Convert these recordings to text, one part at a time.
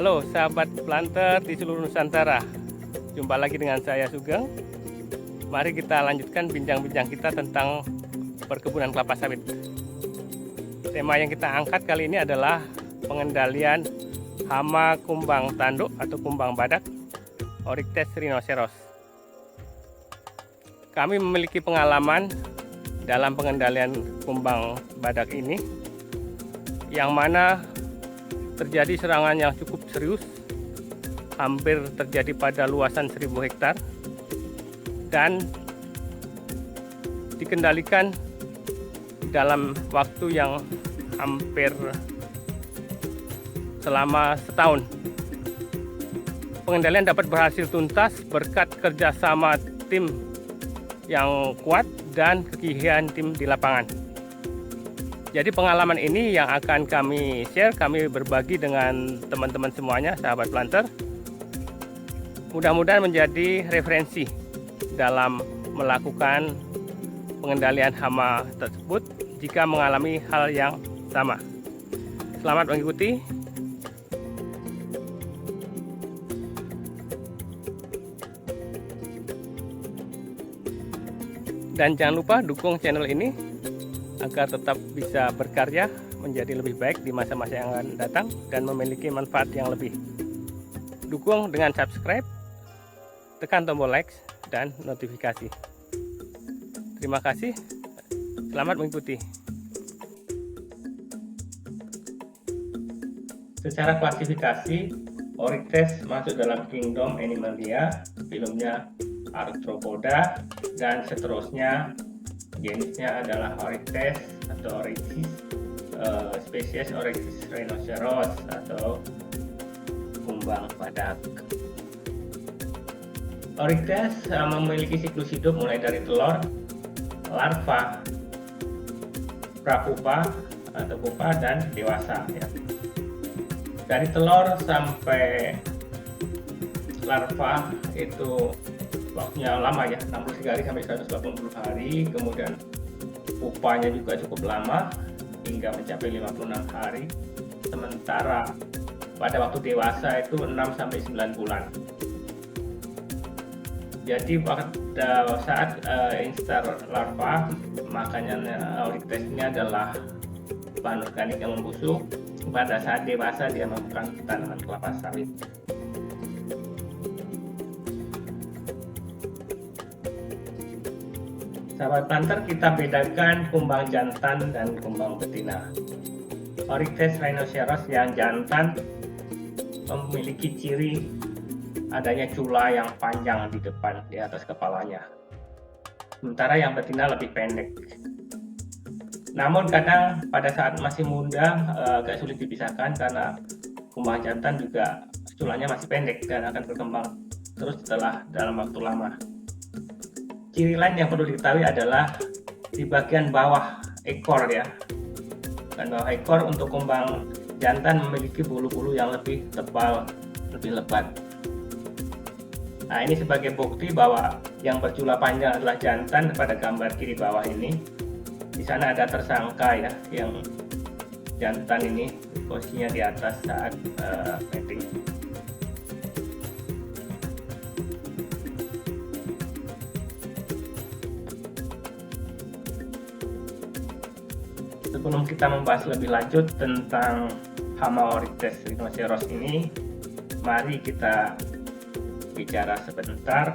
Halo sahabat planter di seluruh Nusantara. Jumpa lagi dengan saya Sugeng. Mari kita lanjutkan bincang-bincang kita tentang perkebunan kelapa sawit. Tema yang kita angkat kali ini adalah pengendalian hama kumbang tanduk atau kumbang badak Oryctes rhinoceros. Kami memiliki pengalaman dalam pengendalian kumbang badak ini, yang mana terjadi serangan yang cukup serius, hampir terjadi pada luasan 1000 hektar, dan dikendalikan dalam waktu yang hampir selama setahun. Pengendalian dapat berhasil tuntas berkat kerjasama tim yang kuat dan kegigihan tim di lapangan. Jadi pengalaman ini yang akan kami share, kami berbagi dengan teman-teman semuanya, sahabat planter. Mudah-mudahan menjadi referensi dalam melakukan pengendalian hama tersebut jika mengalami hal yang sama. Selamat mengikuti. Dan jangan lupa dukung channel ini agar tetap bisa berkarya menjadi lebih baik di masa-masa yang akan datang dan memiliki manfaat yang lebih. Dukung dengan subscribe, tekan tombol like dan notifikasi. Terima kasih. Selamat mengikuti. Secara klasifikasi, Oryctes masuk dalam kingdom Animalia, filmnya Arthropoda, dan seterusnya. Jenisnya adalah Oryctes atau Oryctes, spesies Oryctes rhinoceros atau kumbang badak. Oryctes memiliki siklus hidup mulai dari telur, larva, prapupa atau pupa, dan dewasa. Ya. Dari telur sampai larva itu waktunya lama ya, 63 hari sampai 180 hari. Kemudian pupanya juga cukup lama hingga mencapai 56 hari. Sementara pada waktu dewasa itu 6 sampai 9 bulan. Jadi pada saat instar larva, makanya Oryctes ini adalah bahan organik yang membusuk. Pada saat dewasa dia merupakan tanaman kelapa sawit. Sahabat planter, kita bedakan kumbang jantan dan kumbang betina. Oryctes rhinoceros yang jantan memiliki ciri adanya cula yang panjang di depan, di atas kepalanya. Sementara yang betina lebih pendek. Namun kadang pada saat masih muda agak sulit dipisahkan karena kumbang jantan juga culanya masih pendek dan akan berkembang terus setelah dalam waktu lama. Ciri lain yang perlu diketahui adalah di bagian bawah ekor ya. Dan bawah ekor untuk kumbang jantan memiliki bulu-bulu yang lebih tebal, lebih lebat. Nah, ini sebagai bukti bahwa yang bercula panjang adalah jantan. Pada gambar kiri bawah ini, di sana ada tersangka ya, yang jantan ini posisinya di atas saat mating. Sebelum kita membahas lebih lanjut tentang hama Oryctes rhinoceros ini, mari kita bicara sebentar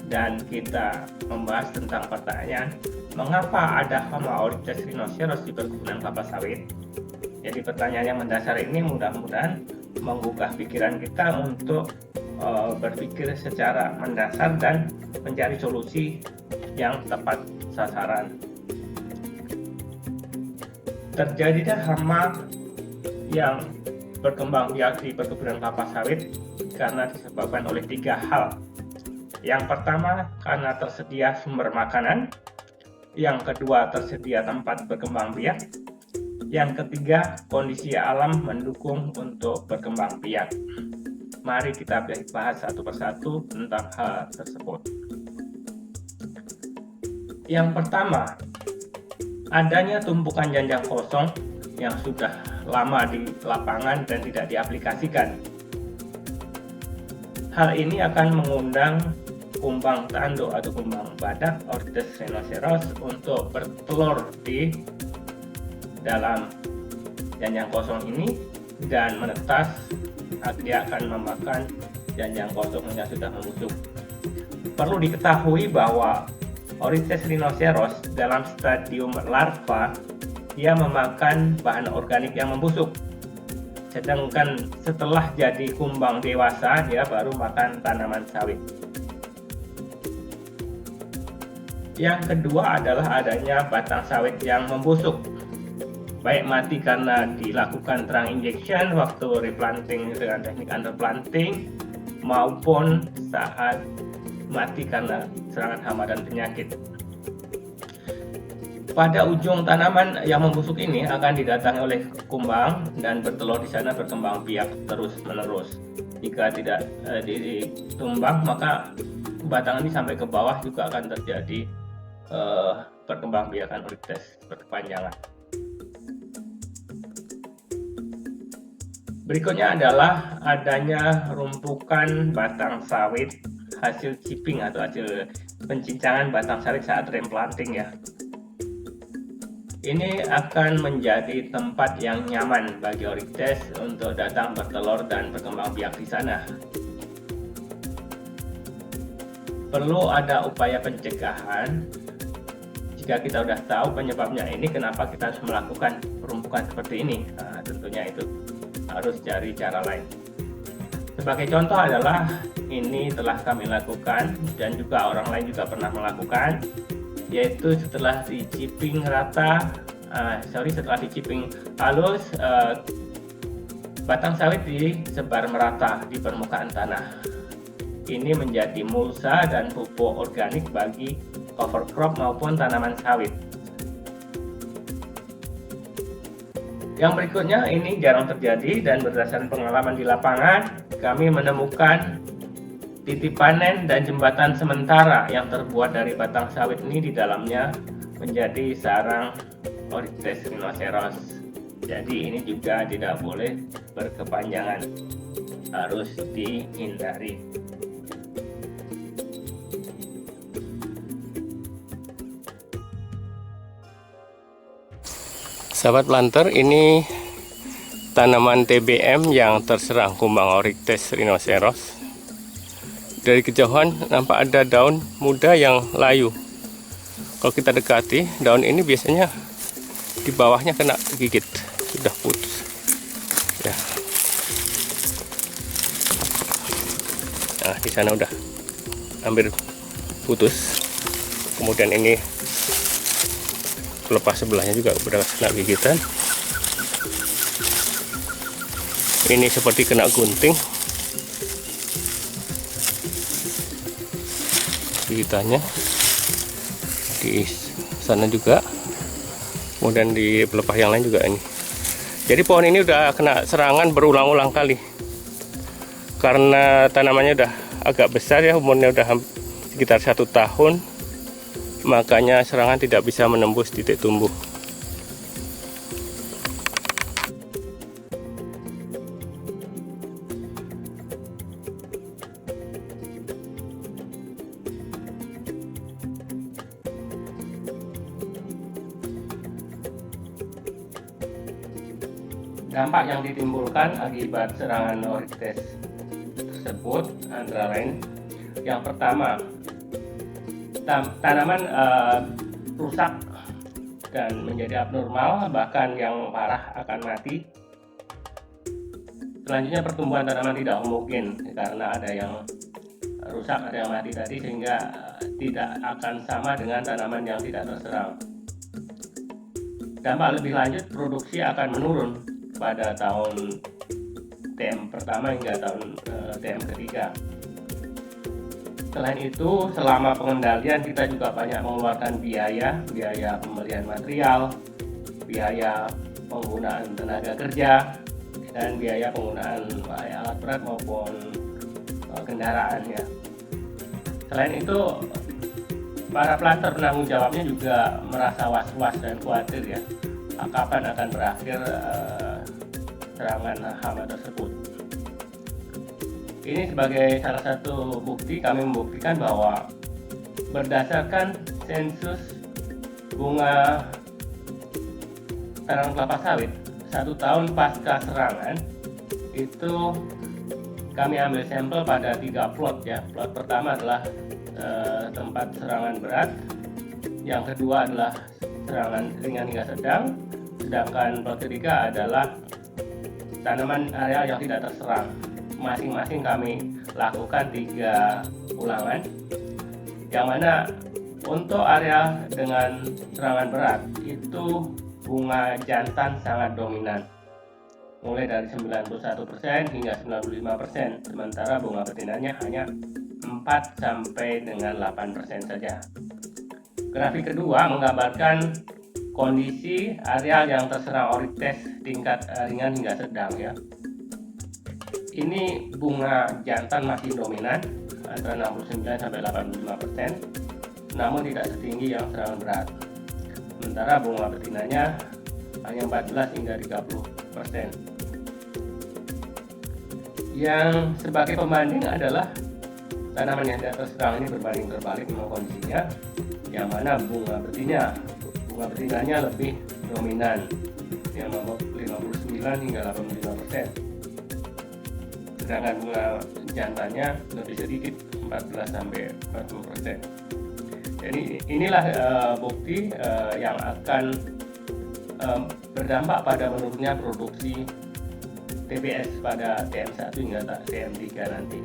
dan kita membahas tentang pertanyaan mengapa ada hama Oryctes rhinoceros di perkebunan kelapa sawit. Jadi pertanyaan yang mendasar ini mudah-mudahan menggugah pikiran kita untuk berpikir secara mendasar dan mencari solusi yang tepat sasaran. Terjadinya hama yang berkembang biak di perkebunan kelapa sawit karena disebabkan oleh 3 hal. Yang pertama, karena tersedia sumber makanan. Yang kedua, tersedia tempat berkembang biak. Yang ketiga, kondisi alam mendukung untuk berkembang biak. Mari kita bahas satu persatu tentang hal tersebut. Yang pertama, adanya tumpukan janjang kosong yang sudah lama di lapangan dan tidak diaplikasikan. Hal ini akan mengundang kumbang tanduk atau kumbang badak Oryctes rhinoceros untuk bertelur di dalam janjang kosong ini dan menetas. Dia akan memakan janjang kosong yang sudah membusuk. Perlu diketahui bahwa Oryctes rhinoceros dalam stadium larva dia memakan bahan organik yang membusuk. Sedangkan setelah jadi kumbang dewasa dia baru makan tanaman sawit. Yang kedua adalah adanya batang sawit yang membusuk, baik mati karena dilakukan terang injection waktu replanting dengan teknik underplanting maupun saat mati karena serangan hama dan penyakit. Pada ujung tanaman yang membusuk ini akan didatangi oleh kumbang dan bertelur di sana berkembang biak terus menerus. Jika tidak ditumbang maka batang ini sampai ke bawah juga akan terjadi perkembangbiakan Oryctes berkepanjangan. Berikutnya adalah adanya rumpukan batang sawit hasil chipping atau hasil pencincangan batang sawit saat replanting ya. Ini akan menjadi tempat yang nyaman bagi Oryctes untuk datang bertelur dan berkembang biak di sana. Perlu ada upaya pencegahan. Jika kita sudah tahu penyebabnya ini, kenapa kita harus melakukan perumpukan seperti ini? Nah, tentunya itu harus cari cara lain. Sebagai contoh adalah ini telah kami lakukan dan juga orang lain juga pernah melakukan, yaitu setelah di-chipping setelah di-chipping halus, batang sawit disebar merata di permukaan tanah. Ini menjadi mulsa dan pupuk organik bagi cover crop maupun tanaman sawit. Yang berikutnya ini jarang terjadi dan berdasarkan pengalaman di lapangan, kami menemukan titik panen dan jembatan sementara yang terbuat dari batang sawit ini di dalamnya menjadi sarang Oryctes rhinoceros. Jadi ini juga tidak boleh berkepanjangan, harus dihindari. Sahabat planter, ini tanaman TBM yang terserang kumbang Oryctes rhinoceros. Dari kejauhan nampak ada daun muda yang layu. Kalau kita dekati, daun ini biasanya di bawahnya kena gigit, sudah putus. Ya. Nah, di sana udah hampir putus. Kemudian ini pelepah sebelahnya juga udah kena gigitan. Ini seperti kena gunting gigitannya di sana juga, kemudian di pelepah yang lain juga ini. Jadi pohon ini udah kena serangan berulang-ulang kali karena tanamannya udah agak besar ya, umurnya udah sekitar 1 tahun. Makanya serangan tidak bisa menembus titik tumbuh. Dampak yang ditimbulkan akibat serangan Oryctes tersebut antara lain, yang pertama, tanaman rusak dan menjadi abnormal, bahkan yang parah akan mati. Selanjutnya, pertumbuhan tanaman tidak homogen karena ada yang rusak, ada yang mati tadi, sehingga tidak akan sama dengan tanaman yang tidak terserang. Dampak lebih lanjut, produksi akan menurun pada tahun TM pertama hingga tahun TM ketiga. Selain itu, selama pengendalian kita juga banyak mengeluarkan biaya pembelian material, biaya penggunaan tenaga kerja, dan biaya penggunaan alat berat maupun kendaraan ya. Selain itu, para planter penanggung jawabnya juga merasa was-was dan khawatir ya. kapan akan berakhir serangan hama tersebut. Ini sebagai salah satu bukti, kami membuktikan bahwa berdasarkan sensus bunga tanaman kelapa sawit 1 tahun pasca serangan, itu kami ambil sampel pada 3 plot ya. Plot pertama adalah tempat serangan berat, yang kedua adalah serangan ringan hingga sedang, sedangkan plot ketiga adalah tanaman areal yang tidak terserang. Masing-masing kami lakukan 3 ulangan, yang mana untuk area dengan serangan berat itu bunga jantan sangat dominan, mulai dari 91% hingga 95%, sementara bunga betinanya hanya 4 sampai dengan 8% saja. Grafik kedua menggambarkan kondisi areal yang terserang Oryctes tingkat ringan hingga sedang ya. Ini bunga jantan masih dominan antara 69 sampai 85%, namun tidak setinggi yang serangan berat. Sementara bunga betinanya hanya 14 hingga 30%. Yang sebagai pembanding adalah tanaman yang tidak terserang ini berbanding terbalik dengan kondisinya, yang mana bunga betinanya lebih dominan, yang 59 hingga 85%. Sedangkan bunga jantannya lebih sedikit, 14 sampai 40%. Jadi inilah bukti yang akan berdampak pada menurunnya produksi TBS pada TM1 hingga TM3 nanti.